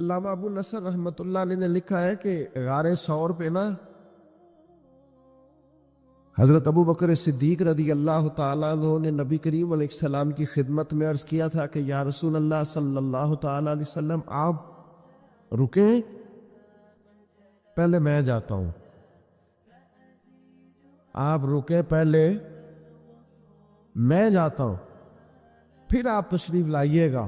علامہ ابو نصر رحمۃ اللہ علیہ نے لکھا ہے کہ غار ثور پہ نا حضرت ابو بکر صدیق رضی اللہ تعالیٰ عنہ نے نبی کریم علیہ السلام کی خدمت میں عرض کیا تھا کہ یا رسول اللہ صلی اللہ تعالیٰ علیہ وسلم آپ رکیں، پہلے میں جاتا ہوں، آپ رکیں، پہلے میں جاتا ہوں، پھر آپ تشریف لائیے گا۔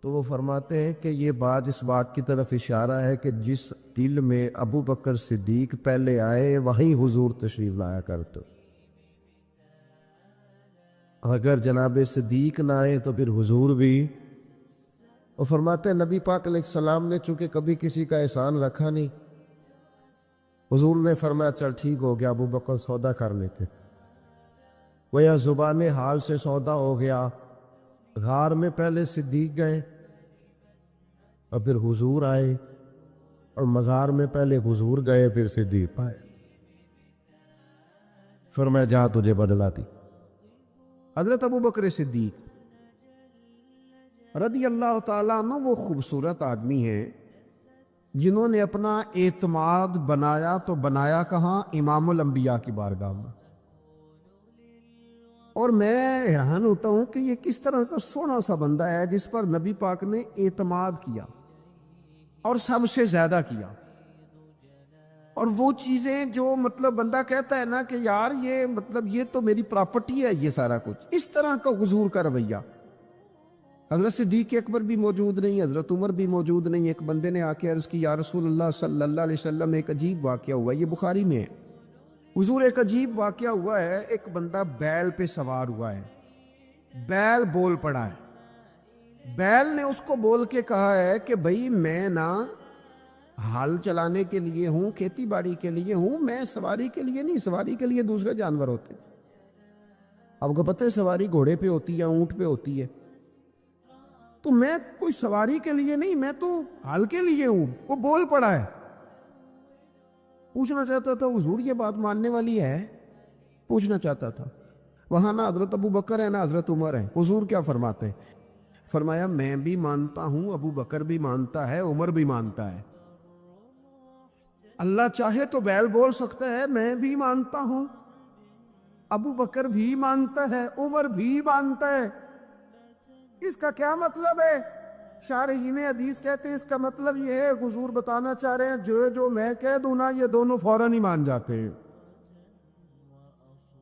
تو وہ فرماتے ہیں کہ یہ بات اس بات کی طرف اشارہ ہے کہ جس دل میں ابو بکر صدیق پہلے آئے وہیں حضور تشریف لایا کرتے، اگر جناب صدیق نہ آئے تو پھر حضور بھی۔ وہ فرماتے ہیں نبی پاک علیہ السلام نے چونکہ کبھی کسی کا احسان رکھا نہیں، حضور نے فرمایا چل ٹھیک ہو گیا، ابو بکر سودا کر لیتے، وہ یا زبان حال سے سودا ہو گیا۔ غار میں پہلے صدیق گئے اور پھر حضور آئے، اور مزار میں پہلے حضور گئے پھر صدیق آئے۔ فرمایا جا تجھے بدلا دی۔ حضرت ابو بکر صدیق رضی اللہ تعالیٰ عنہ وہ خوبصورت آدمی ہیں جنہوں نے اپنا اعتماد بنایا تو بنایا کہاں؟ امام الانبیاء کی بارگاہ میں۔ اور میں حیران ہوتا ہوں کہ یہ کس طرح کا سونا سا بندہ ہے جس پر نبی پاک نے اعتماد کیا اور سب سے زیادہ کیا، اور وہ چیزیں جو مطلب بندہ کہتا ہے نا کہ یار یہ تو میری پراپرٹی ہے، یہ سارا کچھ، اس طرح کا حضور کا رویہ۔ حضرت صدیق اکبر بھی موجود نہیں، حضرت عمر بھی موجود نہیں، ایک بندے نے آ کے عرض کی یا رسول اللہ صلی اللہ علیہ وسلم ایک عجیب واقعہ ہوا ہے، یہ بخاری میں ہے حضور، ایک عجیب واقعہ ہوا ہے، ایک بندہ بیل پہ سوار ہوا ہے، بیل بول پڑا ہے، بیل نے اس کو بول کے کہا ہے کہ بھئی میں نا ہل چلانے کے لیے ہوں، کھیتی باڑی کے لیے ہوں، میں سواری کے لیے نہیں، سواری کے لیے دوسرے جانور ہوتے ہیں۔ آپ کو پتہ ہے سواری گھوڑے پہ ہوتی ہے، اونٹ پہ ہوتی ہے، تو میں کوئی سواری کے لیے نہیں، میں تو ہل کے لیے ہوں۔ وہ بول پڑا ہے، پوچھنا چاہتا تھا حضور یہ بات ماننے والی ہے، پوچھنا چاہتا تھا۔ وہاں نہ حضرت ابو بکر ہے نہ حضرت عمر ہے، حضور کیا فرماتے ہیں؟ فرمایا میں بھی مانتا ہوں، ابو بکر بھی مانتا ہے، عمر بھی مانتا ہے، اللہ چاہے تو بیل بول سکتا ہے، میں بھی مانتا ہوں، ابو بکر بھی مانتا ہے، عمر بھی مانتا ہے۔ اس کا کیا مطلب ہے؟ شارحین حدیث کہتے ہیں اس کا مطلب یہ ہے، حضور بتانا چاہ رہے ہیں جو میں کہہ دوں نا یہ دونوں فوراً ہی مان جاتے ہیں۔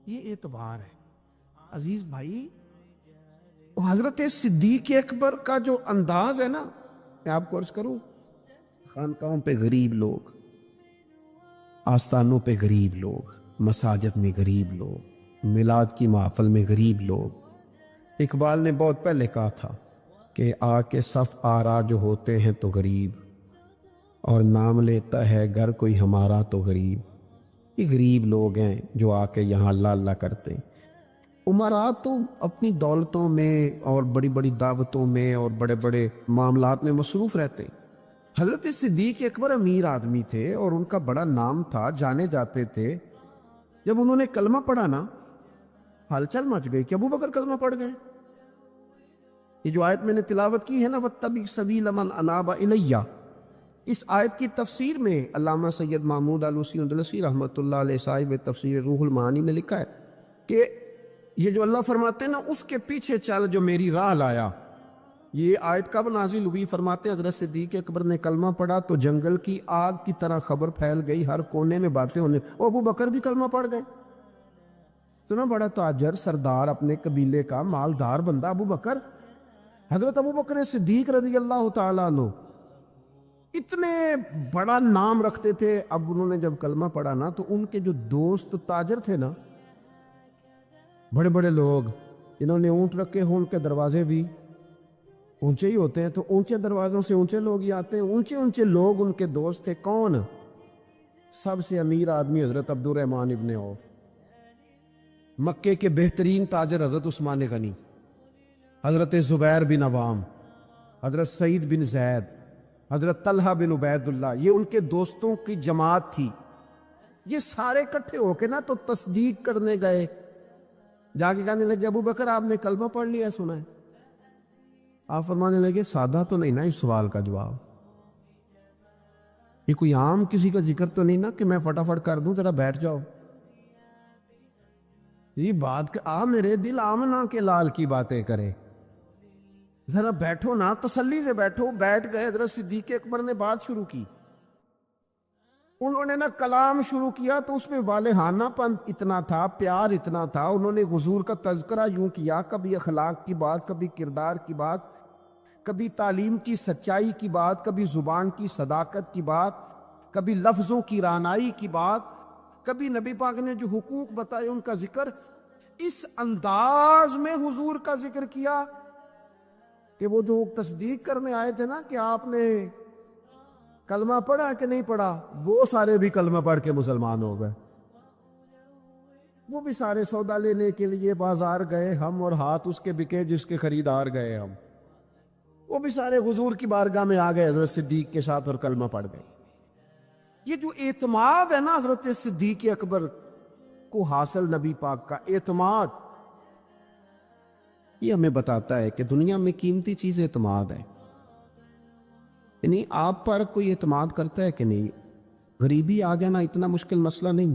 یہ اعتبار ہے عزیز بھائی۔ حضرت صدیق اکبر کا جو انداز ہے نا، میں آپ کو عرض کروں، خانقاہوں پہ غریب لوگ، آستانوں پہ غریب لوگ، مساجد میں غریب لوگ، میلاد کی محفل میں غریب لوگ۔ اقبال نے بہت پہلے کہا تھا کہ آ کے صف آرا جو ہوتے ہیں تو غریب، اور نام لیتا ہے گر کوئی ہمارا تو غریب۔ یہ غریب لوگ ہیں جو آ کے یہاں اللہ اللہ کرتے ہیں۔ عمراء تو اپنی دولتوں میں اور بڑی بڑی دعوتوں میں اور بڑے بڑے معاملات میں مصروف رہتے ہیں۔ حضرت صدیق اکبر امیر آدمی تھے اور ان کا بڑا نام تھا، جانے جاتے تھے۔ جب انہوں نے کلمہ پڑھا نا، ہلچل مچ گئی کہ ابو بکر کلمہ پڑھ گئے۔ یہ جو آیت میں نے تلاوت کی ہے نا وَاتَّبِعْ سَبِيلَ مَنْ أَنَابَ إِلَيَّ، اس آیت کی تفسیر میں علامہ سید محمود آلوسی اندلسی رحمۃ اللہ علیہ صاحب تفسیر روح المعانی میں لکھا ہے کہ یہ جو اللہ فرماتے ہیں نا اس کے پیچھے چل جو میری راہ لایا، یہ آیت کب نازل ہوئی؟ فرماتے ہیں حضرت صدیق اکبر نے کلمہ پڑھا تو جنگل کی آگ کی طرح خبر پھیل گئی، ہر کونے میں باتیں ہونے، اور ابو بکر بھی کلمہ پڑھ گئے۔ اتنا بڑا تاجر، سردار، اپنے قبیلے کا مالدار بندہ ابو بکر، حضرت ابو بکر صدیق رضی اللہ تعالیٰ عنہ اتنے بڑا نام رکھتے تھے۔ اب انہوں نے جب کلمہ پڑھا نا تو ان کے جو دوست تاجر تھے نا، بڑے بڑے لوگ جنہوں نے اونٹ رکھے ہوں، ان کے دروازے بھی اونچے ہی ہوتے ہیں، تو اونچے دروازوں سے اونچے لوگ ہی آتے ہیں، اونچے اونچے لوگ ان کے دوست تھے۔ کون؟ سب سے امیر آدمی حضرت عبد الرحمن ابن عوف، مکے کے بہترین تاجر حضرت عثمان غنی، حضرت زبیر بن عوام، حضرت سعید بن زید، حضرت طلحہ بن عبید اللہ، یہ ان کے دوستوں کی جماعت تھی۔ یہ سارے اکٹھے ہو کے نا تو تصدیق کرنے گئے، جا کے کہنے لگے ابو بکر آپ نے کلمہ پڑھ لیا، سنا ہے؟ آپ فرمانے لگے سادہ تو نہیں نا اس سوال کا جواب، یہ کوئی عام کسی کا ذکر تو نہیں نا کہ میں فٹافٹ کر دوں ذرا بیٹھ جاؤ، یہ بات کہ میرے دل آمنا کے لال کی باتیں کرے، ذرا بیٹھو نا، تسلی سے بیٹھو۔ بیٹھ گئے، حضرت صدیق اکبر نے بات شروع کی، انہوں نے نا کلام شروع کیا تو اس میں والہانہ پن اتنا تھا، پیار اتنا تھا، انہوں نے حضور کا تذکرہ یوں کیا، کبھی اخلاق کی بات، کبھی کردار کی بات، کبھی تعلیم کی سچائی کی بات، کبھی زبان کی صداقت کی بات، کبھی لفظوں کی رعنائی کی بات، کبھی نبی پاک نے جو حقوق بتائے ان کا ذکر، اس انداز میں حضور کا ذکر کیا کہ وہ جو تصدیق کرنے آئے تھے نا کہ آپ نے کلمہ پڑھا کہ نہیں پڑھا، وہ سارے بھی کلمہ پڑھ کے مسلمان ہو گئے، وہ بھی سارے سودا لینے کے لیے بازار گئے ہم، اور ہاتھ اس کے بکے جس کے خریدار گئے ہم، وہ بھی سارے حضور کی بارگاہ میں آ گئے حضرت صدیق کے ساتھ اور کلمہ پڑھ گئے۔ یہ جو اعتماد ہے نا حضرت صدیق اکبر کو حاصل، نبی پاک کا اعتماد، یہ ہمیں بتاتا ہے کہ دنیا میں قیمتی چیز اعتماد ہے، یعنی آپ پر کوئی اعتماد کرتا ہے کہ نہیں؟ غریبی آ گیا نا، اتنا مشکل مسئلہ نہیں،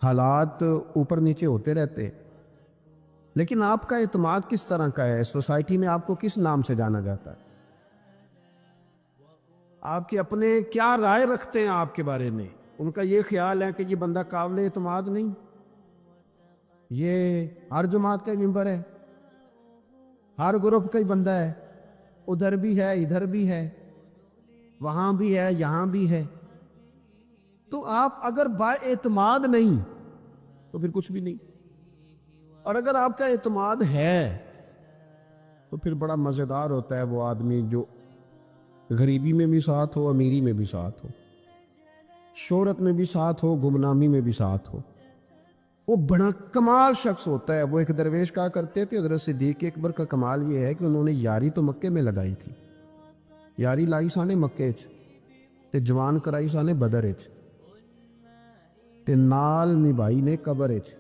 حالات اوپر نیچے ہوتے رہتے، لیکن آپ کا اعتماد کس طرح کا ہے؟ سوسائٹی میں آپ کو کس نام سے جانا جاتا ہے؟ آپ کے اپنے کیا رائے رکھتے ہیں آپ کے بارے میں؟ ان کا یہ خیال ہے کہ یہ بندہ قابل اعتماد نہیں، یہ ہر جماعت کا ممبر ہے، ہر گروپ کا ہی بندہ ہے، ادھر بھی ہے ادھر بھی ہے، وہاں بھی ہے یہاں بھی ہے، تو آپ اگر با اعتماد نہیں تو پھر کچھ بھی نہیں، اور اگر آپ کا اعتماد ہے تو پھر بڑا مزیدار ہوتا ہے وہ آدمی جو غریبی میں بھی ساتھ ہو، امیری میں بھی ساتھ ہو، شہرت میں بھی ساتھ ہو، گمنامی میں بھی ساتھ ہو، وہ بڑا کمال شخص ہوتا ہے۔ وہ ایک درویش کہا کرتے تھے حضرت صدیق اکبر کا کمال یہ ہے کہ انہوں نے یاری تو مکے میں لگائی تھی، یاری لائی سانے مکے چ تے جوان کرائی سانے بدر چ تے نال نبھائی نے قبر چ،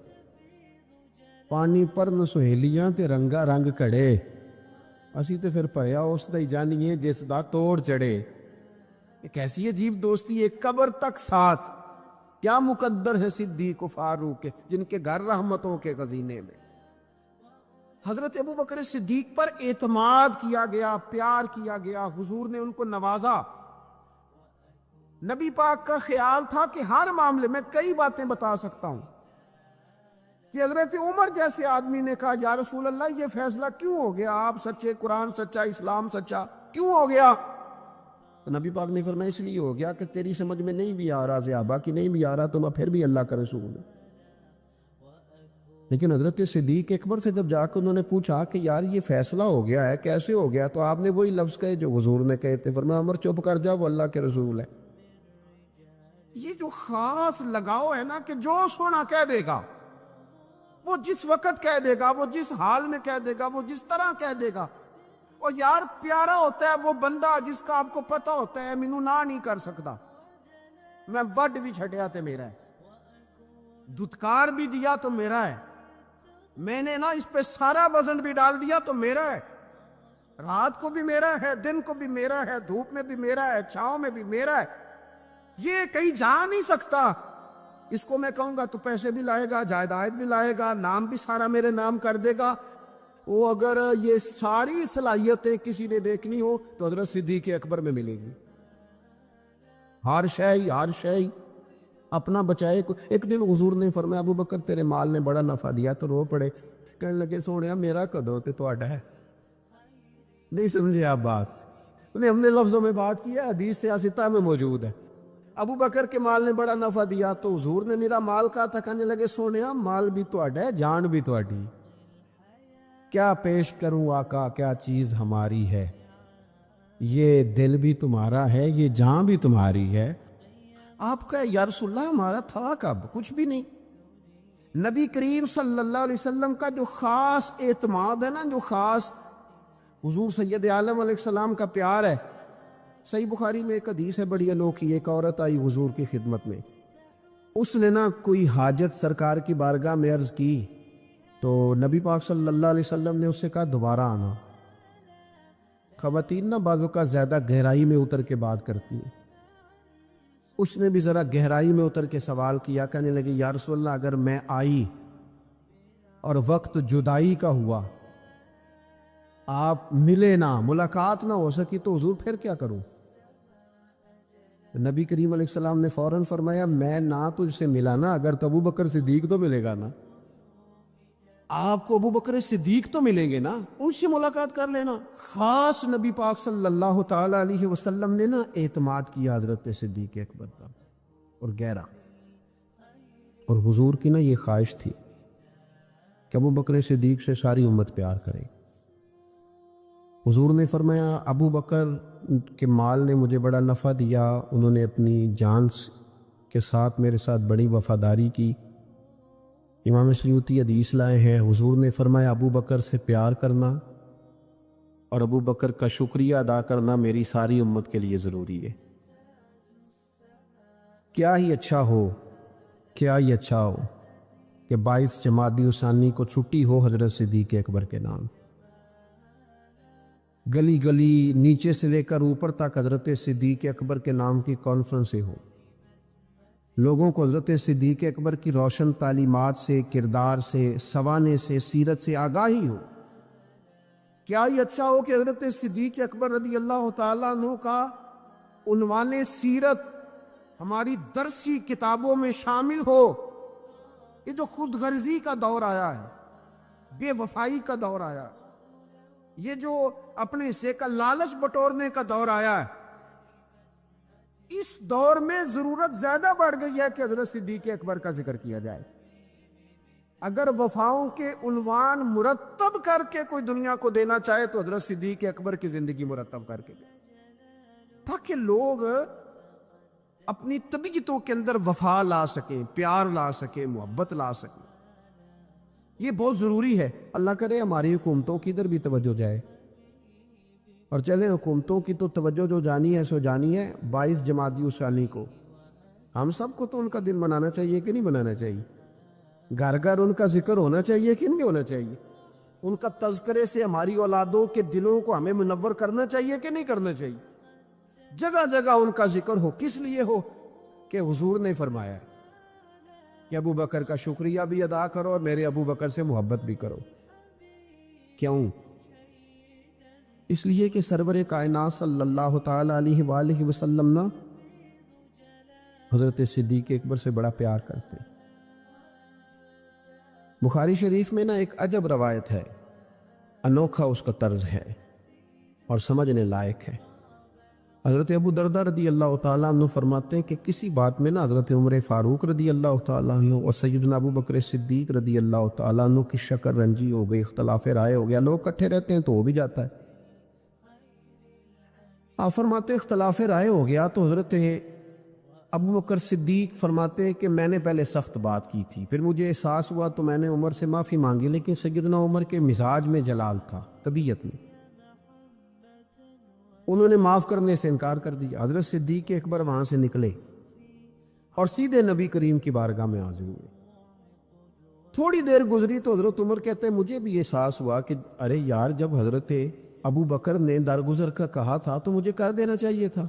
پانی پرن سہیلیاں تے رنگا رنگ کڑے، اسی تے پھر پریا اس دا ہی جانیے جس دا توڑ چڑھے۔ ایک ایسی عجیب دوستی، ایک قبر تک ساتھ، کیا مقدر ہے صدیق و فاروق کے جن کے گھر رحمتوں کے خزینے میں۔ حضرت ابوبکر صدیق پر اعتماد کیا گیا، پیار کیا گیا، حضور نے ان کو نوازا۔ نبی پاک کا خیال تھا کہ ہر معاملے میں کئی باتیں بتا سکتا ہوں، کہ حضرت عمر جیسے آدمی نے کہا یا رسول اللہ یہ فیصلہ کیوں ہو گیا، آپ سچے، قرآن سچا، اسلام سچا، کیوں ہو گیا؟ تو نبی پاک نے فرمایا اس لیے ہو گیا کہ تیری سمجھ میں نہیں بھی آ رہا، صحابہ کی نہیں بھی آ رہا، تو میں پھر بھی اللہ کا رسول ہوں۔ لیکن حضرت صدیق اکبر سے جب جا کے انہوں نے پوچھا کہ یار یہ فیصلہ ہو گیا ہے، کیسے ہو گیا؟ تو آپ نے وہی لفظ کہے جو حضور نے کہے تھے، فرمایا عمر چپ کر جا، وہ اللہ کے رسول ہے۔ یہ جو خاص لگاؤ ہے نا کہ جو سونا کہہ دے گا، وہ جس وقت کہہ دے گا، وہ جس حال میں کہہ دے گا، وہ جس طرح کہہ دے گا، اور یار پیارا ہوتا ہے وہ بندہ جس کا آپ کو پتہ ہوتا ہے مینوں نہ نہیں کر سکتا، میں وڈ بھی چھٹیا تے میرا ہے، دھتکار بھی دیا تو میرا ہے، میں نے نا اس پہ سارا وزن بھی ڈال دیا تو میرا ہے، رات کو بھی میرا ہے، دن کو بھی میرا ہے، دھوپ میں بھی میرا ہے، چھاؤں میں بھی میرا ہے، یہ کہیں جا نہیں سکتا۔ اس کو میں کہوں گا تو پیسے بھی لائے گا، جائیداد بھی لائے گا، نام بھی سارا میرے نام کر دے گا۔ وہ اگر یہ ساری صلاحیتیں کسی نے دیکھنی ہو تو حضرت صدیق اکبر میں ملے گی، ہر شے اپنا بچائے۔ ایک دن حضور نے فرمایا ابو بکر تیرے مال نے بڑا نفع دیا، تو رو پڑے، کہنے لگے سونیا میرا کدوں تے تہاڈا ہے؟ نہیں سمجھے آپ بات؟ انہیں ہم نے لفظوں میں بات کی ہے، حدیث سیاستہ میں موجود ہے۔ ابو بکر کے مال نے بڑا نفع دیا تو حضور نے میرا مال کہا تھا، کہنے لگے سونیا مال بھی تہاڈا ہے، جان بھی تہاڈی، کیا پیش کروں آقا، کیا چیز ہماری ہے، یہ دل بھی تمہارا ہے، یہ جان بھی تمہاری ہے۔ آپ کا یا رسول اللہ ہمارا تھا کب؟ کچھ بھی نہیں۔ نبی کریم صلی اللہ علیہ وسلم کا جو خاص اعتماد ہے نا، جو خاص حضور سید عالم علیہ السلام کا پیار ہے۔ صحیح بخاری میں ایک حدیث ہے بڑی انوکھی، ایک عورت آئی حضور کی خدمت میں، اس نے نا کوئی حاجت سرکار کی بارگاہ میں عرض کی تو نبی پاک صلی اللہ علیہ وسلم نے اس سے کہا دوبارہ آنا۔ خواتین نا بعضوں کا زیادہ گہرائی میں اتر کے بات کرتی ہیں، اس نے بھی ذرا گہرائی میں اتر کے سوال کیا، کہنے لگی یا رسول اللہ اگر میں آئی اور وقت جدائی کا ہوا، آپ ملے نہ، ملاقات نہ ہو سکی تو حضور پھر کیا کروں؟ نبی کریم علیہ السلام نے فوراً فرمایا میں نہ تجھ سے ملا نا، اگر تو ابو بکر صدیق تو ملے گا نا، آپ کو ابو بکر صدیق تو ملیں گے نا، ان سے ملاقات کر لینا۔ خاص نبی پاک صلی اللہ تعالی علیہ وسلم نے نا اعتماد کیا حضرت صدیق اکبر پر، اور گہرا، اور حضور کی نا یہ خواہش تھی کہ ابو بکر صدیق سے ساری امت پیار کرے۔ حضور نے فرمایا ابو بکر کے مال نے مجھے بڑا نفع دیا، انہوں نے اپنی جان کے ساتھ میرے ساتھ بڑی وفاداری کی۔ امام سیوطی حدیث لائے ہیں، حضور نے فرمایا ابو بکر سے پیار کرنا اور ابو بکر کا شکریہ ادا کرنا میری ساری امت کے لیے ضروری ہے۔ کیا ہی اچھا ہو کہ 22 جمادی الثانی کو چھٹی ہو حضرت صدیق اکبر کے نام، گلی گلی نیچے سے لے کر اوپر تک حضرت صدیق اکبر کے نام کی کانفرنسیں ہو، لوگوں کو حضرت صدیق اکبر کی روشن تعلیمات سے، کردار سے، سوانے سے، سیرت سے آگاہی ہو۔ کیا ہی اچھا ہو کہ حضرت صدیق اکبر رضی اللہ تعالیٰ عنہ کا عنوان سیرت ہماری درسی کتابوں میں شامل ہو۔ یہ جو خود غرضی کا دور آیا ہے، بے وفائی کا دور آیا ہے، یہ جو اپنے حصے کا لالچ بٹورنے کا دور آیا ہے، اس دور میں ضرورت زیادہ بڑھ گئی ہے کہ حضرت صدیق اکبر کا ذکر کیا جائے۔ اگر وفاؤں کے عنوان مرتب کر کے کوئی دنیا کو دینا چاہے تو حضرت صدیق اکبر کی زندگی مرتب کر کے دے، تاکہ لوگ اپنی طبیعتوں کے اندر وفا لا سکیں، پیار لا سکیں، محبت لا سکیں۔ یہ بہت ضروری ہے۔ اللہ کرے ہماری حکومتوں کی ادھر بھی توجہ جائے، اور چلیں حکومتوں کی تو توجہ جو جانی ہے سو جانی ہے 22 جمادی الثانی کو۔ ہم سب کو تو ان کا دن منانا چاہیے کہ نہیں منانا چاہیے؟ گھر گھر ان کا ذکر ہونا چاہیے کہ نہیں ہونا چاہیے؟ ان کا تذکرے سے ہماری اولادوں کے دلوں کو ہمیں منور کرنا چاہیے کہ نہیں کرنا چاہیے؟ جگہ جگہ ان کا ذکر ہو، کس لیے ہو؟ کہ حضور نے فرمایا ہے کہ ابو بکر کا شکریہ بھی ادا کرو اور میرے ابو بکر سے محبت بھی کرو۔ کیوں؟ اس لیے کہ سرور کائنات صلی اللہ تعالی علیہ وآلہ وسلم نا حضرت صدیق اکبر سے بڑا پیار کرتے۔ بخاری شریف میں نا ایک عجب روایت ہے، انوکھا اس کا طرز ہے اور سمجھنے لائق ہے۔ حضرت ابو دردہ رضی اللہ تعالیٰ عنہ فرماتے ہیں کہ کسی بات میں نا حضرت عمر فاروق رضی اللہ تعالیٰ عنہ اور سیدنا ابو بکر صدیق رضی اللہ تعالیٰ عنہ کی شکر رنجی ہو گئی، اختلاف رائے ہو گیا۔ لوگ کٹھے رہتے ہیں تو ہو بھی جاتا ہے۔ آپ فرماتے اختلاف رائے ہو گیا تو حضرت ابو بکر صدیق فرماتے ہیں کہ میں نے پہلے سخت بات کی تھی، پھر مجھے احساس ہوا تو میں نے عمر سے معافی مانگی، لیکن سیدنا عمر کے مزاج میں جلال تھا، طبیعت میں، انہوں نے معاف کرنے سے انکار کر دیا۔ حضرت صدیق اکبر وہاں سے نکلے اور سیدھے نبی کریم کی بارگاہ میں حاضر ہوئے۔ تھوڑی دیر گزری تو حضرت عمر کہتے ہیں مجھے بھی احساس ہوا کہ ارے یار جب حضرت ابو بکر نے درگزر کا کہا تھا تو مجھے کر دینا چاہیے تھا،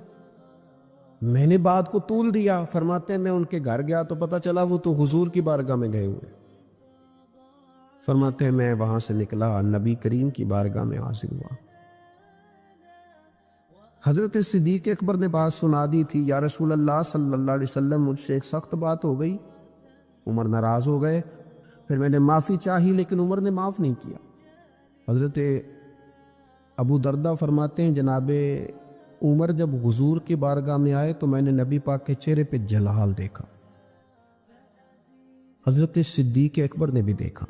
میں نے بات کو طول دیا۔ فرماتے ہیں میں ان کے گھر گیا تو پتہ چلا وہ تو حضور کی بارگاہ میں گئے ہوئے۔ فرماتے ہیں میں وہاں سے نکلا، نبی کریم کی بارگاہ میں حاضر ہوا۔ حضرت صدیق اکبر نے بات سنا دی تھی، یا رسول اللہ صلی اللہ علیہ وسلم مجھ سے ایک سخت بات ہو گئی، عمر ناراض ہو گئے، پھر میں نے معافی چاہی لیکن عمر نے معاف نہیں کیا۔ حضرت ابو دردہ فرماتے ہیں جناب عمر جب حضور کی بارگاہ میں آئے تو میں نے نبی پاک کے چہرے پہ جلال دیکھا، حضرت صدیق اکبر نے بھی دیکھا،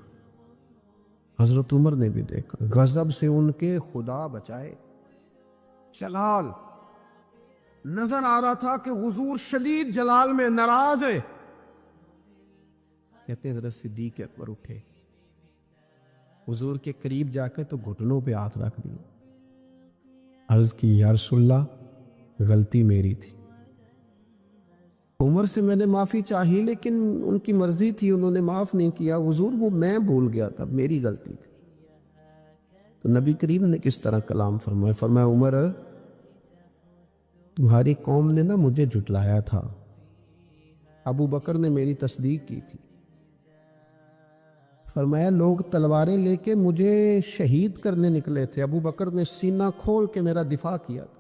حضرت عمر نے بھی دیکھا، غضب سے ان کے خدا بچائے جلال نظر آ رہا تھا کہ حضور شدید جلال میں ناراض ہے۔ کہتے ہیں حضرت صدیق اکبر اٹھے، حضور کے قریب جا کے تو گھٹنوں پہ ہاتھ رکھ دیا، عرض کی یا رسول اللہ غلطی میری تھی، عمر سے میں نے معافی چاہی لیکن ان کی مرضی تھی، انہوں نے معاف نہیں کیا۔ حضور وہ میں بھول گیا تھا، میری غلطی تھی۔ تو نبی کریم نے کس طرح کلام فرمایا؟ فرمایا عمر تمہاری قوم نے نا مجھے جھٹلایا تھا، ابو بکر نے میری تصدیق کی تھی۔ فرمایا لوگ تلواریں لے کے مجھے شہید کرنے نکلے تھے، ابو بکر نے سینہ کھول کے میرا دفاع کیا تھا۔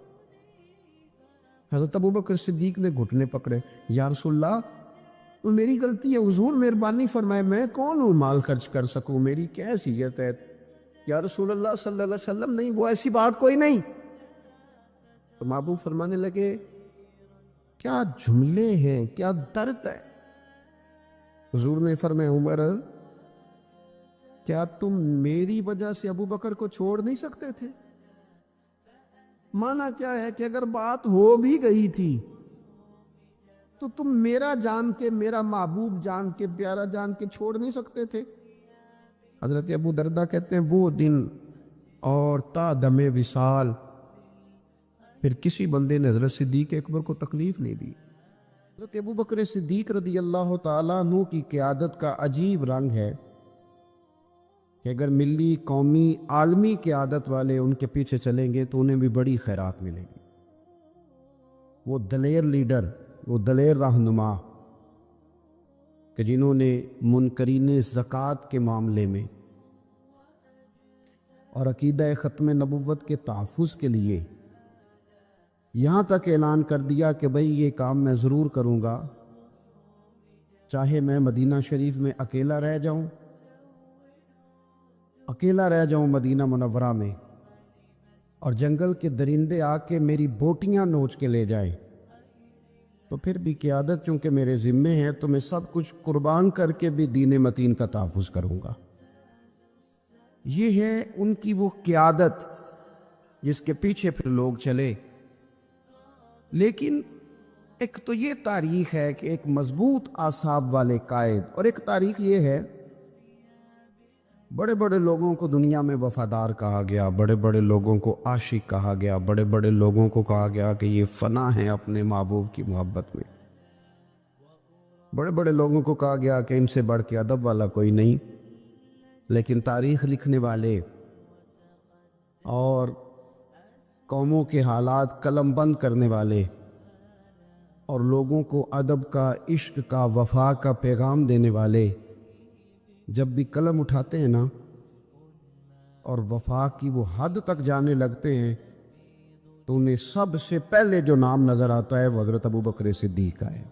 حضرت ابو بکر صدیق نے گھٹنے پکڑے، یا رسول اللہ وہ میری غلطی ہے، حضور مہربانی فرمائے، میں کون ہوں مال خرچ کر سکوں، میری کیا حیثیت ہے؟ یا رسول اللہ صلی اللہ علیہ وسلم نہیں، وہ ایسی بات کوئی نہیں۔ تو محبوب فرمانے لگے کیا جملے ہیں، کیا درد ہے۔ حضور نے فرمایا عمر کیا تم میری وجہ سے ابو بکر کو چھوڑ نہیں سکتے تھے؟ مانا کیا ہے کہ اگر بات ہو بھی گئی تھی تو تم میرا جان کے، میرا محبوب جان کے، پیارا جان کے چھوڑ نہیں سکتے تھے؟ حضرت ابو دردہ کہتے ہیں وہ دن اور تا دم وصال پھر کسی بندے نے حضرت صدیق اکبر کو تکلیف نہیں دی۔ حضرت ابو بکر صدیق رضی اللہ تعالیٰ عنہ کی قیادت کا عجیب رنگ ہے کہ اگر ملی، قومی، عالمی قیادت والے ان کے پیچھے چلیں گے تو انہیں بھی بڑی خیرات ملے گی۔ وہ دلیر لیڈر، وہ دلیر رہنما کہ جنہوں نے منکرین زکوٰۃ کے معاملے میں اور عقیدہ ختم نبوت کے تحفظ کے لیے یہاں تک اعلان کر دیا کہ بھئی یہ کام میں ضرور کروں گا، چاہے میں مدینہ شریف میں اکیلا رہ جاؤں مدینہ منورہ میں، اور جنگل کے درندے آ کے میری بوٹیاں نوچ کے لے جائیں، تو پھر بھی قیادت چونکہ میرے ذمے ہے تو میں سب کچھ قربان کر کے بھی دین متین کا تحفظ کروں گا۔ یہ ہے ان کی وہ قیادت جس کے پیچھے پھر لوگ چلے۔ لیکن ایک تو یہ تاریخ ہے کہ ایک مضبوط اعصاب والے قائد، اور ایک تاریخ یہ ہے بڑے بڑے لوگوں کو دنیا میں وفادار کہا گیا، بڑے بڑے لوگوں کو عاشق کہا گیا، بڑے بڑے لوگوں کو کہا گیا کہ یہ فنا ہیں اپنے محبوب کی محبت میں، بڑے بڑے لوگوں کو کہا گیا کہ ان سے بڑھ کے ادب والا کوئی نہیں۔ لیکن تاریخ لکھنے والے اور قوموں کے حالات قلم بند کرنے والے اور لوگوں کو ادب کا، عشق کا، وفا کا پیغام دینے والے جب بھی قلم اٹھاتے ہیں نا اور وفا کی وہ حد تک جانے لگتے ہیں تو انہیں سب سے پہلے جو نام نظر آتا ہے وہ حضرت ابو بکر صدیق کا ہے۔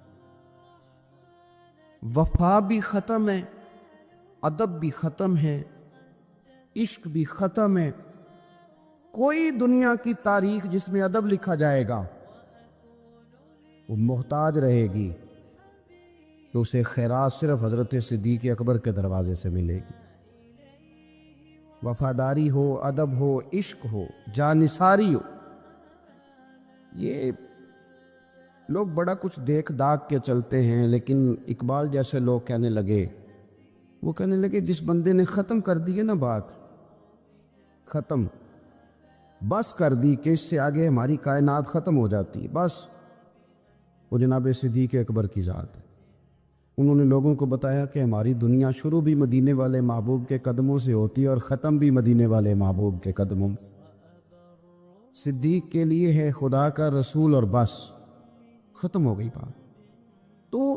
وفا بھی ختم ہے، ادب بھی ختم ہے، عشق بھی ختم ہے۔ کوئی دنیا کی تاریخ جس میں ادب لکھا جائے گا وہ محتاج رہے گی کہ اسے خیرات صرف حضرت صدیق اکبر کے دروازے سے ملے گی۔ وفاداری ہو، ادب ہو، عشق ہو، جانثاری ہو۔ یہ لوگ بڑا کچھ دیکھ داکھ کے چلتے ہیں، لیکن اقبال جیسے لوگ کہنے لگے جس بندے نے ختم کر دی ہے نا بات، ختم بس کر دی کہ اس سے آگے ہماری کائنات ختم ہو جاتی ہے، بس وہ جناب صدیق اکبر کی ذات ہے۔ انہوں نے لوگوں کو بتایا کہ ہماری دنیا شروع بھی مدینے والے محبوب کے قدموں سے ہوتی ہے اور ختم بھی مدینے والے محبوب کے قدموں سے۔ صدیق کے لیے ہے خدا کا رسول اور بس، ختم ہو گئی بات۔ تو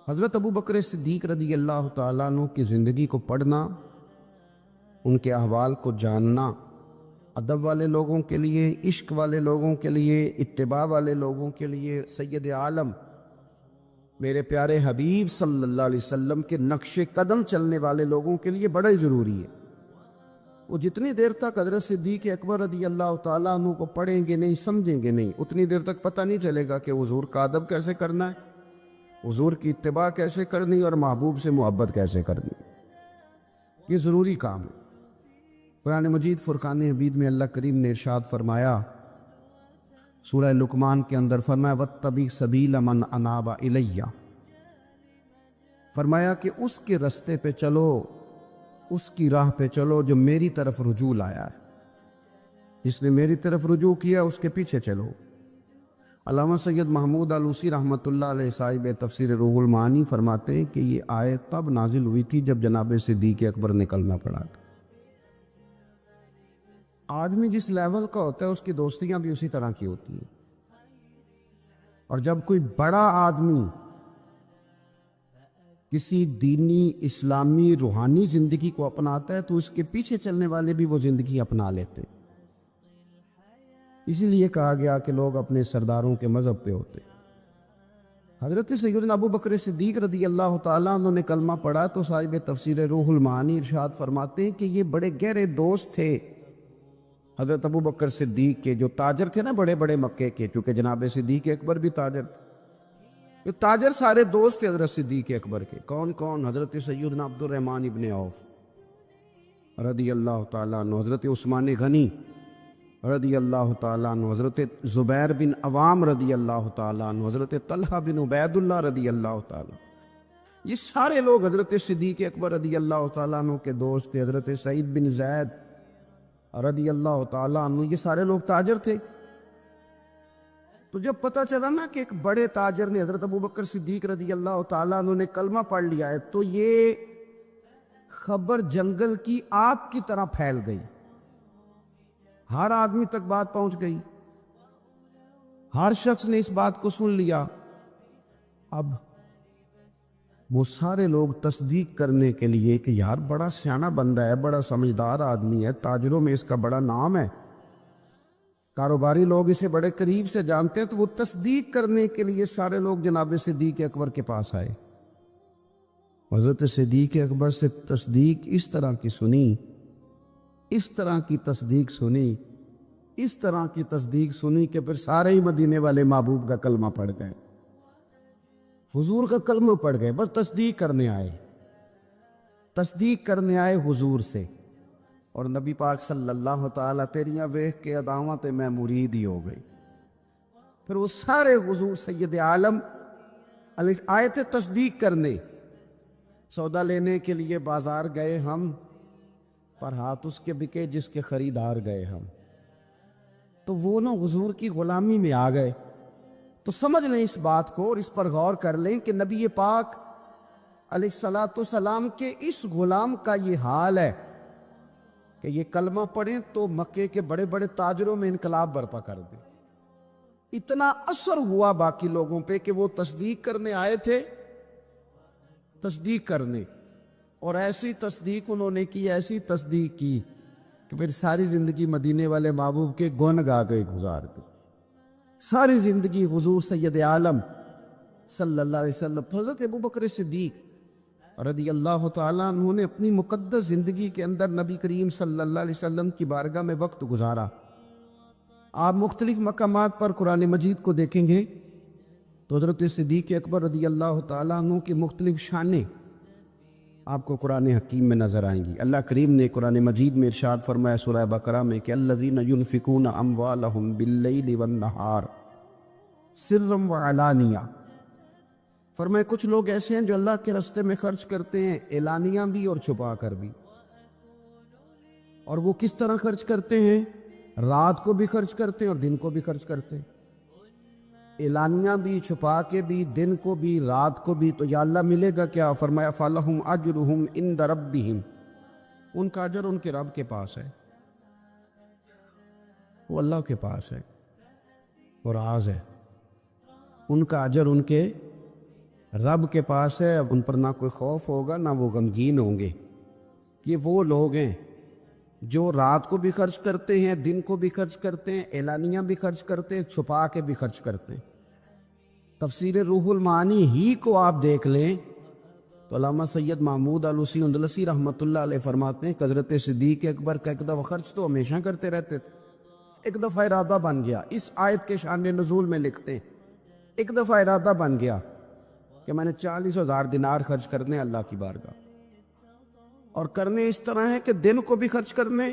حضرت ابو بکر صدیق رضی اللہ تعالیٰ عنہ کی زندگی کو پڑھنا، ان کے احوال کو جاننا، ادب والے لوگوں کے لیے، عشق والے لوگوں کے لیے، اتباع والے لوگوں کے لیے، سید عالم میرے پیارے حبیب صلی اللہ علیہ وسلم کے نقش قدم چلنے والے لوگوں کے لیے بڑا ہی ضروری ہے۔ وہ جتنی دیر تک حضرت صدیق اکبر رضی اللہ تعالیٰ عنہ کو پڑھیں گے نہیں، سمجھیں گے نہیں، اتنی دیر تک پتہ نہیں چلے گا کہ حضور کا ادب کیسے کرنا ہے، حضور کی اتباع کیسے کرنی اور محبوب سے محبت کیسے کرنی۔ یہ ضروری کام ہے۔ قرآن مجید فرقان حمید میں اللہ کریم نے ارشاد فرمایا، سورہ لقمان کے اندر فرمایا وَاتَّبِعْ سَبِیلَ مَنْ أَنَابَ إِلَيَّ، فرمایا کہ اس کے رستے پہ چلو، اس کی راہ پہ چلو جو میری طرف رجوع لایا ہے، جس نے میری طرف رجوع کیا اس کے پیچھے چلو۔ علامہ سید محمود آلوسی رحمۃ اللہ علیہ صاحب تفسیر روح المعانی فرماتے ہیں کہ یہ آیت تب نازل ہوئی تھی جب جناب صدیق اکبر نے کلمہ پڑھا تھا۔ آدمی جس لیول کا ہوتا ہے اس کی دوستیاں بھی اسی طرح کی ہوتی ہیں، اور جب کوئی بڑا آدمی کسی دینی اسلامی روحانی زندگی کو اپناتا ہے تو اس کے پیچھے چلنے والے بھی وہ زندگی اپنا لیتے ہیں۔ اسی لیے کہا گیا کہ لوگ اپنے سرداروں کے مذہب پہ ہوتے۔ حضرت سیدنا ابو بکر صدیق رضی اللہ تعالیٰ عنہ نے کلمہ پڑھا تو صاحب تفسیر روح المعانی ارشاد فرماتے ہیں کہ یہ بڑے گہرے دوست تھے حضرت ابو بکر صدیق کے، جو تاجر تھے نا بڑے بڑے مکے کے، چونکہ جناب صدیق اکبر بھی تاجر تھے۔ یہ تاجر سارے دوست تھے حضرت صدیق اکبر کے۔ کون کون؟ حضرت سیدنا عبد الرحمن ابن عوف رضی اللہ تعالیٰ عنہ، حضرت عثمان غنی رضی اللہ تعالیٰ عنہ، حضرت زبیر بن عوام رضی اللہ تعالیٰ عنہ، حضرت طلحہ بن عبید اللہ رضی اللہ تعالیٰ عنہ۔ یہ سارے لوگ حضرت صدیق اکبر رضی اللہ تعالیٰ عنہ کے دوست تھے۔ حضرت سعید بن زید رضی اللہ تعالیٰ عنہ، یہ سارے لوگ تاجر تھے۔ تو جب پتہ چلا نا کہ ایک بڑے تاجر نے، حضرت ابو بکر صدیق رضی اللہ تعالیٰ عنہ نے کلمہ پڑھ لیا ہے، تو یہ خبر جنگل کی آگ کی طرح پھیل گئی، ہر آدمی تک بات پہنچ گئی، ہر شخص نے اس بات کو سن لیا۔ اب وہ سارے لوگ تصدیق کرنے کے لیے کہ یار بڑا سیانہ بندہ ہے، بڑا سمجھدار آدمی ہے، تاجروں میں اس کا بڑا نام ہے، کاروباری لوگ اسے بڑے قریب سے جانتے ہیں، تو وہ تصدیق کرنے کے لیے سارے لوگ جناب صدیق اکبر کے پاس آئے۔ حضرت صدیق اکبر سے تصدیق اس طرح کی سنی، اس طرح کی تصدیق سنی، اس طرح کی تصدیق سنی کہ پھر سارے ہی مدینے والے محبوب کا کلمہ پڑھ گئے، حضور کا کلمہ پڑھ گئے، بس تصدیق کرنے آئے، تصدیق کرنے آئے حضور سے۔ اور نبی پاک صلی اللہ تعالیٰ تیریاں ویکھ کے اداواں تے میں مرید ہی ہو گئی۔ پھر وہ سارے حضور سید عالم آئے تھے تصدیق کرنے، سودا لینے کے لیے بازار گئے ہم، پر ہاتھ اس کے بکے جس کے خریدار گئے ہم۔ تو وہ نا حضور کی غلامی میں آ گئے۔ تو سمجھ لیں اس بات کو اور اس پر غور کر لیں کہ نبی پاک علیہ الصلاۃ والسلام کے اس غلام کا یہ حال ہے کہ یہ کلمہ پڑھیں تو مکے کے بڑے بڑے تاجروں میں انقلاب برپا کر دے۔ اتنا اثر ہوا باقی لوگوں پہ کہ وہ تصدیق کرنے آئے تھے، تصدیق کرنے، اور ایسی تصدیق انہوں نے کی، ایسی تصدیق کی کہ پھر ساری زندگی مدینے والے محبوب کے گن گا کے گزار دی۔ ساری زندگی حضور سید عالم صلی اللہ علیہ وسلم، حضرت ابو بکر صدیق رضی اللہ تعالیٰ عنہ نے اپنی مقدس زندگی کے اندر نبی کریم صلی اللہ علیہ وسلم کی بارگاہ میں وقت گزارا۔ آپ مختلف مقامات پر قرآن مجید کو دیکھیں گے تو حضرت صدیق اکبر رضی اللہ تعالیٰ عنہ کی مختلف شانیں آپ کو قرآن حکیم میں نظر آئیں گی۔ اللہ کریم نے قرآن مجید میں ارشاد فرمایا سورہ بقرہ میں کہ الذین ينفقون اموالهم باللیل والنہار سرا وعلانیہ، فرمائے کچھ لوگ ایسے ہیں جو اللہ کے راستے میں خرچ کرتے ہیں اعلانیہ بھی اور چھپا کر بھی۔ اور وہ کس طرح خرچ کرتے ہیں؟ رات کو بھی خرچ کرتے ہیں اور دن کو بھی خرچ کرتے ہیں، اعلانیہ بھی، چھپا کے بھی، دن کو بھی، رات کو بھی۔ تو یا اللہ ملے گا کیا؟ فرمایا فَلَهُمْ أَجْرُهُمْ عِنْدَ رَبِّهِمْ، ان کا اجر ان کے رب کے پاس ہے، وہ اللہ کے پاس ہے، اور راز ہے، ان کا اجر ان کے رب کے پاس ہے۔ اب ان پر نہ کوئی خوف ہوگا نہ وہ غمگین ہوں گے۔ یہ وہ لوگ ہیں جو رات کو بھی خرچ کرتے ہیں، دن کو بھی خرچ کرتے ہیں، اعلانیہ بھی خرچ کرتے ہیں، چھپا کے بھی خرچ کرتے ہیں۔ تفسیر روح المعانی ہی کو آپ دیکھ لیں تو علامہ سید محمود آلوسی اندلسی رحمۃ اللہ علیہ فرماتے ہیں کہ حضرت صدیق اکبر کا ایک دفعہ خرچ تو ہمیشہ کرتے رہتے تھے، ایک دفعہ ارادہ بن گیا، اس آیت کے شان نزول میں لکھتے ہیں ایک دفعہ ارادہ بن گیا کہ میں نے 40,000 دینار خرچ کرنے اللہ کی بارگاہ، اور کرنے اس طرح ہے کہ دن کو بھی خرچ کرنے،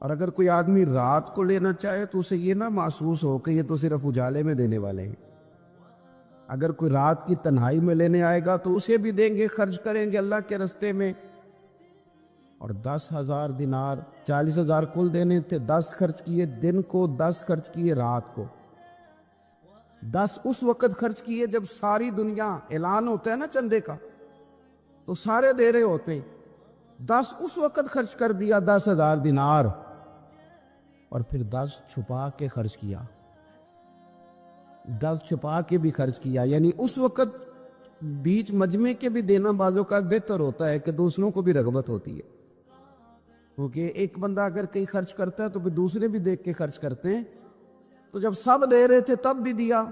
اور اگر کوئی آدمی رات کو لینا چاہے تو اسے یہ نہ محسوس ہو کہ یہ تو صرف اجالے میں دینے والے ہیں۔ اگر کوئی رات کی تنہائی میں لینے آئے گا تو اسے بھی دیں گے، خرچ کریں گے اللہ کے راستے میں۔ اور 10,000 دینار، 40,000 کل دینے تھے، 10 خرچ کیے دن کو، 10 خرچ کیے رات کو۔ 10 اس وقت خرچ کیے جب ساری دنیا اعلان ہوتا ہے نا چندے کا تو سارے دے رہے ہوتے ہیں. 10 اس وقت خرچ کر دیا 10,000 دینار, اور پھر 10 چھپا کے خرچ کیا, 10 چھپا کے بھی خرچ کیا. یعنی اس وقت بیچ مجمع کے بھی دینا بعضوں کا بہتر ہوتا ہے کہ دوسروں کو بھی رغبت ہوتی ہے, کیونکہ ایک بندہ اگر کہیں خرچ کرتا ہے تو پھر دوسرے بھی دیکھ کے خرچ کرتے ہیں. تو جب سب دے رہے تھے تب بھی دیا,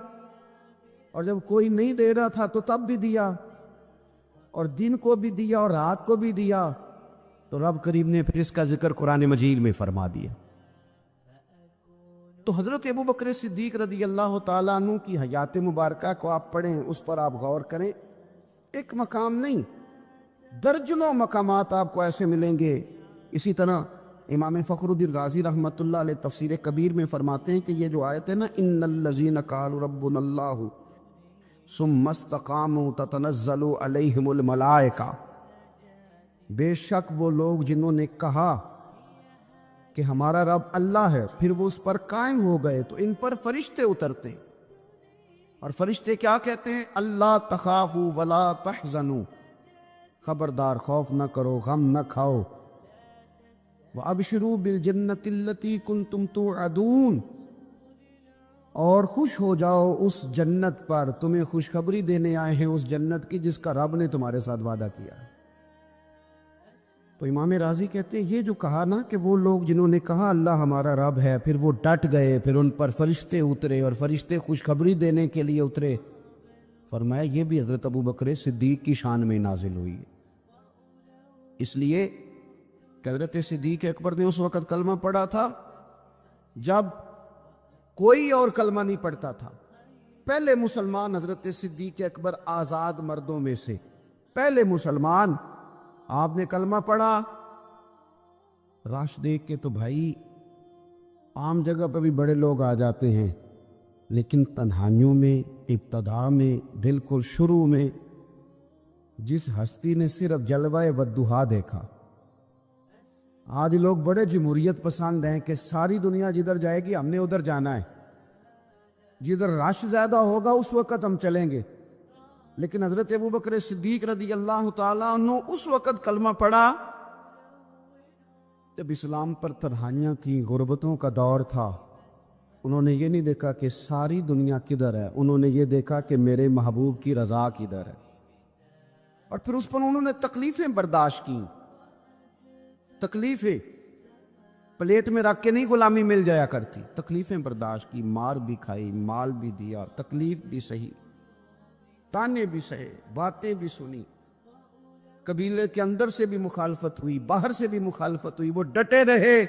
اور جب کوئی نہیں دے رہا تھا تو تب بھی دیا, اور دن کو بھی دیا اور رات کو بھی دیا. تو رب کریم نے پھر اس کا ذکر قرآن مجید میں فرما دیا. تو حضرت ابو بکر صدیق رضی اللہ تعالیٰ عنہ کی حیات مبارکہ کو آپ پڑھیں, اس پر آپ غور کریں. ایک مقام نہیں, درجنوں مقامات آپ کو ایسے ملیں گے. اسی طرح امام فخر الدین رازی رحمۃ اللہ علیہ تفسیر کبیر میں فرماتے ہیں کہ یہ جو آیت ہے نا, ان الذین قالوا ربنا اللہ ثم استقاموا تتنزل علیہم الملائکہ, بے شک وہ لوگ جنہوں نے کہا کہ ہمارا رب اللہ ہے پھر وہ اس پر قائم ہو گئے تو ان پر فرشتے اترتے ہیں. اور فرشتے کیا کہتے ہیں؟ اللہ تخافوا ولا تحزنوا, خبردار خوف نہ کرو, غم نہ کھاؤ. وَأَبْشِرُوا بِالْجَنَّةِ الَّتِي كُنْتُمْ تُوعَدُونَ, اور خوش ہو جاؤ اس جنت پر, تمہیں خوشخبری دینے آئے ہیں اس جنت کی جس کا رب نے تمہارے ساتھ وعدہ کیا ہے. تو امام راضی کہتے ہیں یہ جو کہا نا کہ وہ لوگ جنہوں نے کہا اللہ ہمارا رب ہے پھر وہ ڈٹ گئے, پھر ان پر فرشتے اترے اور فرشتے خوشخبری دینے کے لیے اترے, فرمایا یہ بھی حضرت ابو بکر صدیق کی شان میں نازل ہوئی ہے. اس لیے کہ حضرت صدیق اکبر نے اس وقت کلمہ پڑھا تھا جب کوئی اور کلمہ نہیں پڑھتا تھا. پہلے مسلمان حضرت صدیق اکبر آزاد مردوں میں سے پہلے مسلمان, آپ نے کلمہ پڑھا. رش دیکھ کے تو بھائی عام جگہ پہ بھی بڑے لوگ آ جاتے ہیں, لیکن تنہائیوں میں ابتدا میں بالکل شروع میں جس ہستی نے صرف جلوہ والضحیٰ دیکھا, آج لوگ بڑے جمہوریت پسند ہیں کہ ساری دنیا جدھر جائے گی ہم نے ادھر جانا ہے, جدھر رش زیادہ ہوگا اس وقت ہم چلیں گے. لیکن حضرت ابو بکر صدیق رضی اللہ تعالیٰ عنہ اس وقت کلمہ پڑھا جب اسلام پر تنہائیاں تھیں, غربتوں کا دور تھا. انہوں نے یہ نہیں دیکھا کہ ساری دنیا کدھر ہے, انہوں نے یہ دیکھا کہ میرے محبوب کی رضا کدھر ہے. اور پھر اس پر انہوں نے تکلیفیں برداشت کی. تکلیفیں پلیٹ میں رکھ کے نہیں غلامی مل جایا کرتی, تکلیفیں برداشت کی, مار بھی کھائی, مال بھی دیا, تکلیف بھی سہی, تانے بھی سہے, باتیں بھی سنی, قبیلے کے اندر سے بھی مخالفت ہوئی, باہر سے بھی مخالفت ہوئی, وہ ڈٹے رہے.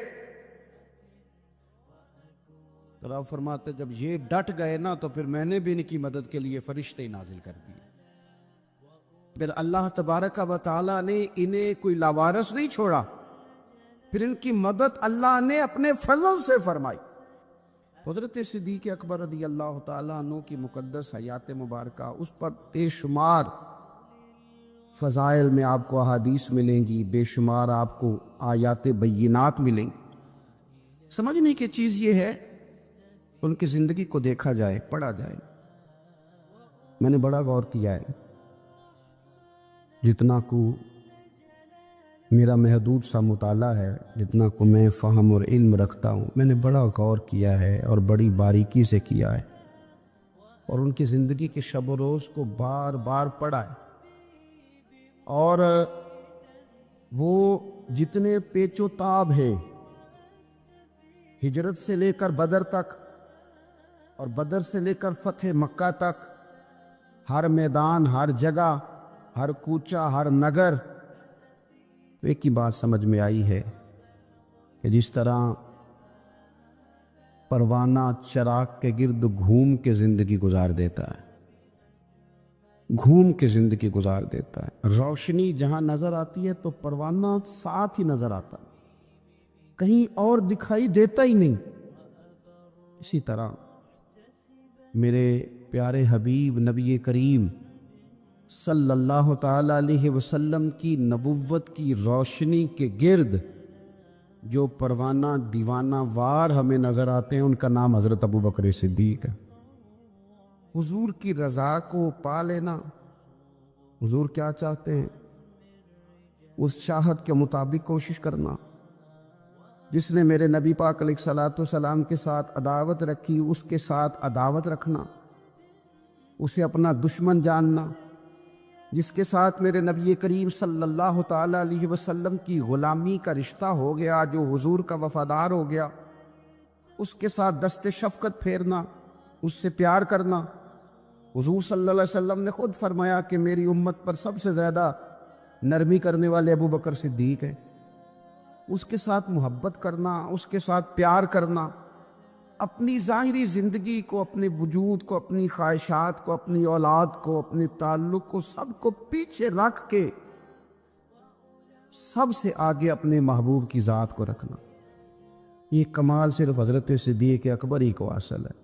تو آپ فرماتے جب یہ ڈٹ گئے نا تو پھر میں نے بھی ان کی مدد کے لیے فرشتے نازل کر دیے. پھر اللہ تبارک و تعالیٰ نے انہیں کوئی لاوارث نہیں چھوڑا, پھر ان کی مدد اللہ نے اپنے فضل سے فرمائی. حضرت صدیق اکبر رضی اللہ تعالیٰ عنہ کی مقدس حیات مبارکہ, اس پر بے شمار فضائل میں آپ کو احادیث ملیں گی, بے شمار آپ کو آیات بینات ملیں گی. سمجھنے کی چیز یہ ہے ان کی زندگی کو دیکھا جائے, پڑھا جائے. میں نے بڑا غور کیا ہے, جتنا کو میرا محدود سا مطالعہ ہے, جتنا کو میں فہم اور علم رکھتا ہوں, میں نے بڑا غور کیا ہے اور بڑی باریکی سے کیا ہے, اور ان کی زندگی کے شب و روز کو بار بار پڑھا ہے. اور وہ جتنے پیچ و تاب ہیں ہجرت سے لے کر بدر تک اور بدر سے لے کر فتح مکہ تک, ہر میدان, ہر جگہ, ہر کوچہ, ہر نگر, تو ایک ہی بات سمجھ میں آئی ہے کہ جس طرح پروانہ چراغ کے گرد گھوم کے زندگی گزار دیتا ہے, گھوم کے زندگی گزار دیتا ہے, روشنی جہاں نظر آتی ہے تو پروانہ ساتھ ہی نظر آتا, کہیں اور دکھائی دیتا ہی نہیں. اسی طرح میرے پیارے حبیب نبی کریم صلی اللہ تعالیٰ علیہ وسلم کی نبوت کی روشنی کے گرد جو پروانہ دیوانہ وار ہمیں نظر آتے ہیں, ان کا نام حضرت ابو بکر صدیق ہے. حضور کی رضا کو پا لینا۔ حضور کیا چاہتے ہیں، اس چاہت کے مطابق کوشش کرنا۔ جس نے میرے نبی پاک علیہ الصلوۃ والسلام کے ساتھ عداوت رکھی، اس کے ساتھ عداوت رکھنا، اسے اپنا دشمن جاننا۔ جس کے ساتھ میرے نبی کریم صلی اللہ تعالی علیہ وسلم کی غلامی کا رشتہ ہو گیا، جو حضور کا وفادار ہو گیا، اس کے ساتھ دست شفقت پھیرنا، اس سے پیار کرنا۔ حضور صلی اللہ علیہ وسلم نے خود فرمایا کہ میری امت پر سب سے زیادہ نرمی کرنے والے ابو بکر صدیق ہیں۔ اس کے ساتھ محبت کرنا، اس کے ساتھ پیار کرنا، اپنی ظاہری زندگی کو، اپنے وجود کو، اپنی خواہشات کو، اپنی اولاد کو، اپنے تعلق کو، سب کو پیچھے رکھ کے سب سے آگے اپنے محبوب کی ذات کو رکھنا۔ یہ کمال صرف حضرت صدیق اکبر ہی کو حاصل ہے۔